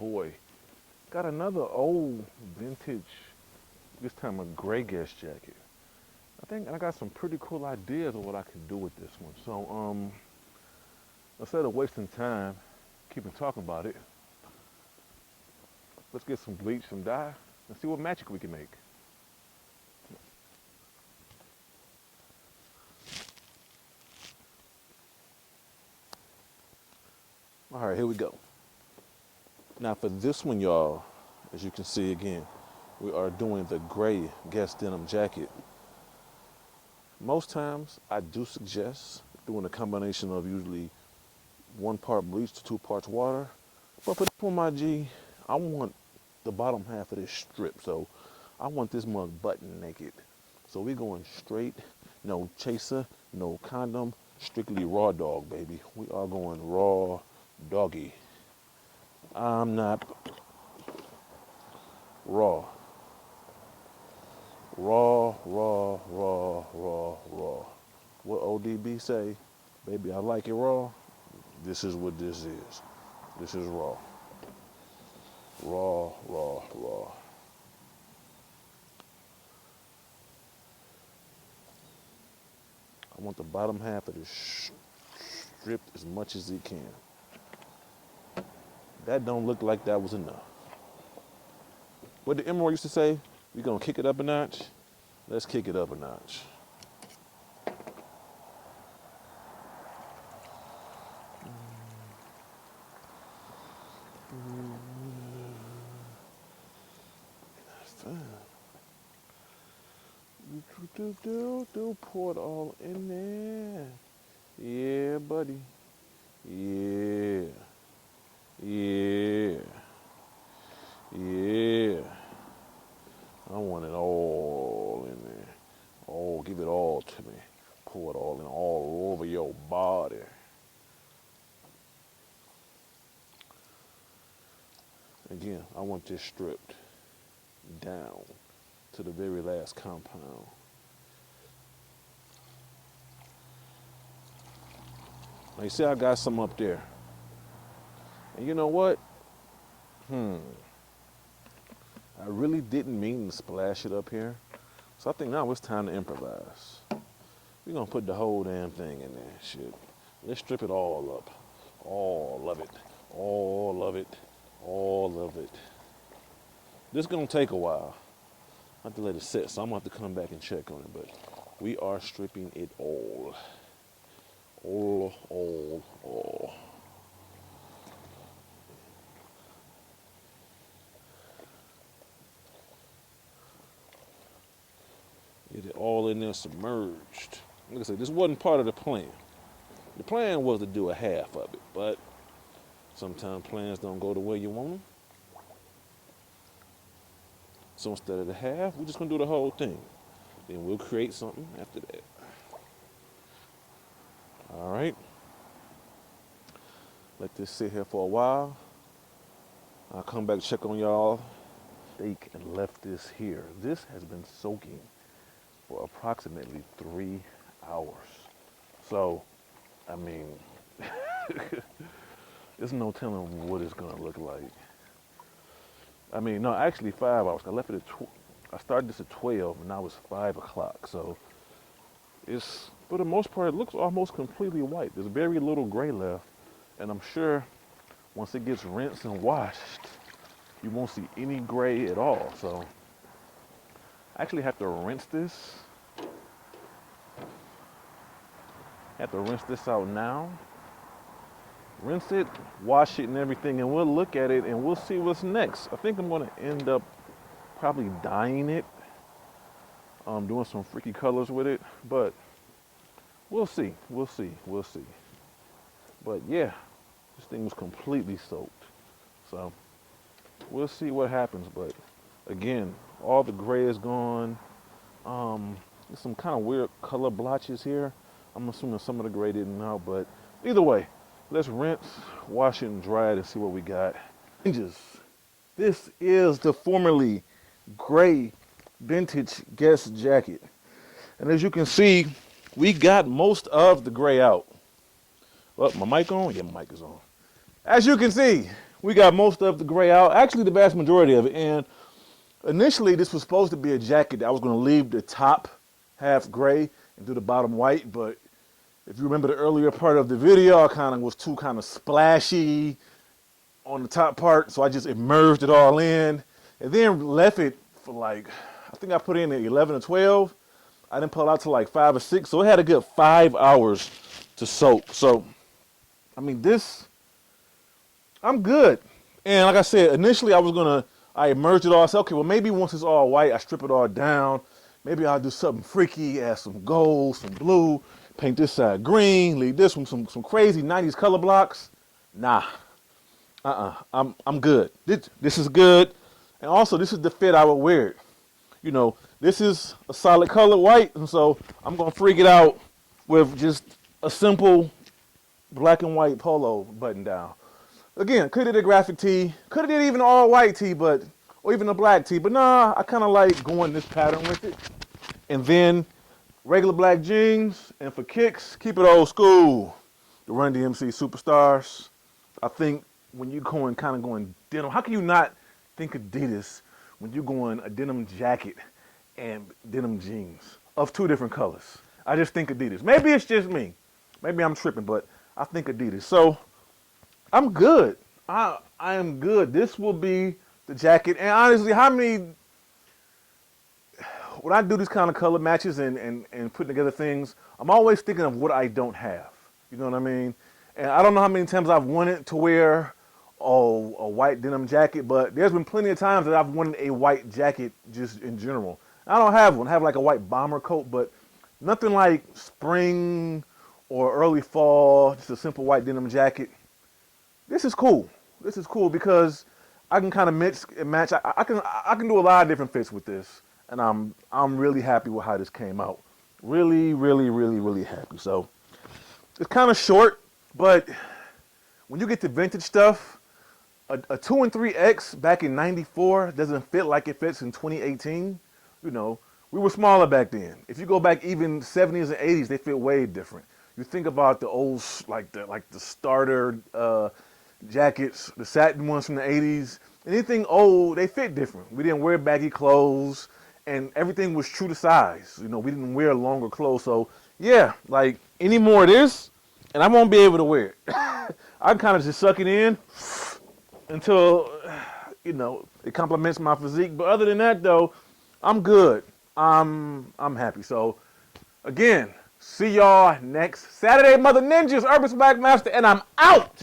boy. Got another old vintage, this time a gray guest jacket. I think I got some pretty cool ideas of what I can do with this one. So, instead of wasting time, keeping talking about it, let's get some bleach, some dye, and see what magic we can make. All right, here we go. Now for this one, y'all, as you can see again, we are doing the gray guest denim jacket. Most times I do suggest doing a combination of usually 1 part bleach to 2 parts water. But for this one, my G, I want the bottom half of this strip. So I want this mug button naked. So we're going straight, no chaser, no condom, strictly raw dog, baby. We are going raw doggy. I'm not raw. Raw, raw, raw, raw, raw. What ODB say? Baby, I like it raw. This is what this is. This is raw. Raw, raw, raw. I want the bottom half of this stripped as much as it can. That don't look like that was enough. What the Emerald used to say, we gonna kick it up a notch? Let's kick it up a notch. Pour it all in there. Yeah, buddy. Yeah. Yeah. Yeah. I want it all in there. Oh, give it all to me. Pour it all in, all over your body. Again, I want this stripped down to the very last compound. Now you see I got some up there. And you know what? I really didn't mean to splash it up here. So I think now it's time to improvise. We're gonna put the whole damn thing in there, shit. Let's strip it all up. All of it. All of it. All of it. This is gonna take a while. I have to let it sit, so I'm gonna have to come back and check on it, but we are stripping it all. All. Get it all in there submerged. Like I said, this wasn't part of the plan. The plan was to do a half of it, but sometimes plans don't go the way you want them. So instead of the half, we're just gonna do the whole thing. Then we'll create something after that. All right. Let this sit here for a while. I'll come back, check on y'all. Steak and left this here. This has been soaking for approximately 3 hours. So, I mean, there's no telling what it's gonna look like. I mean, no, actually 5 hours. I left it at I started this at 12 and now it's 5 o'clock. So it's, for the most part, it looks almost completely white. There's very little gray left. And I'm sure once it gets rinsed and washed, you won't see any gray at all. So I actually have to rinse this. Have to rinse this out now. Rinse it, wash it and everything, and we'll look at it and we'll see what's next. I think I'm gonna end up probably dyeing it, doing some freaky colors with it, but we'll see. But yeah, this thing was completely soaked. So we'll see what happens, but again, all the gray is gone. There's some kind of weird color blotches here. I'm assuming some of the gray didn't out, but either way, let's rinse, wash it, and dry it and see what we got. This is the formerly gray vintage guest jacket. And as you can see, we got most of the gray out. Well, my mic on? Yeah, my mic is on. As you can see, we got most of the gray out, actually the vast majority of it. And initially this was supposed to be a jacket that I was going to leave the top half gray and do the bottom white, but if you remember the earlier part of the video, I kind of was too kind of splashy on the top part, so I just immersed it all in and then left it for like, I think I put in at 11 or 12. I didn't pull it out till like 5 or 6, so it had a good 5 hours to soak. So, I mean, this, I'm good. And like I said, initially I immersed it all. I said, okay, well, maybe once it's all white, I strip it all down. Maybe I'll do something freaky, add some gold, some blue, paint this side green, leave this one some crazy 90s color blocks. Nah, I'm good. This is good. And also, this is the fit I would wear it. You know, this is a solid color white, and so I'm gonna freak it out with just a simple black and white polo button down. Again, could have did a graphic tee, could have did even an all white tee, or even a black tee, but nah, I kind of like going this pattern with it. And then regular black jeans, and for kicks, keep it old school. The Run DMC Superstars. I think when you're kind of going denim, how can you not think Adidas when you're going a denim jacket and denim jeans of 2 different colors? I just think Adidas. Maybe it's just me. Maybe I'm tripping, but I think Adidas. So I'm good. I am good. This will be the jacket. And honestly, when I do these kind of color matches and putting together things, I'm always thinking of what I don't have. You know what I mean? And I don't know how many times I've wanted to wear a white denim jacket, but there's been plenty of times that I've wanted a white jacket just in general. I don't have one. I have like a white bomber coat, but nothing like spring or early fall, just a simple white denim jacket. This is cool. This is cool because I can kind of mix and match. I can do a lot of different fits with this, and I'm really happy with how this came out. Really, really, really, really happy. So it's kind of short, but when you get to vintage stuff, a 2 and 3X back in '94 doesn't fit like it fits in 2018. You know, we were smaller back then. If you go back even 70s and 80s, they fit way different. You think about the old, like the starter jackets, the satin ones from the 80s. Anything old, they fit different. We didn't wear baggy clothes, and everything was true to size. You know, we didn't wear longer clothes. So yeah, like any more of this, and I won't be able to wear it. I kind of just suck it in until, you know, it complements my physique. But other than that, though, I'm good. I'm happy. So again, see y'all next Saturday, Mother Ninjas, Urban Swag Master, and I'm out.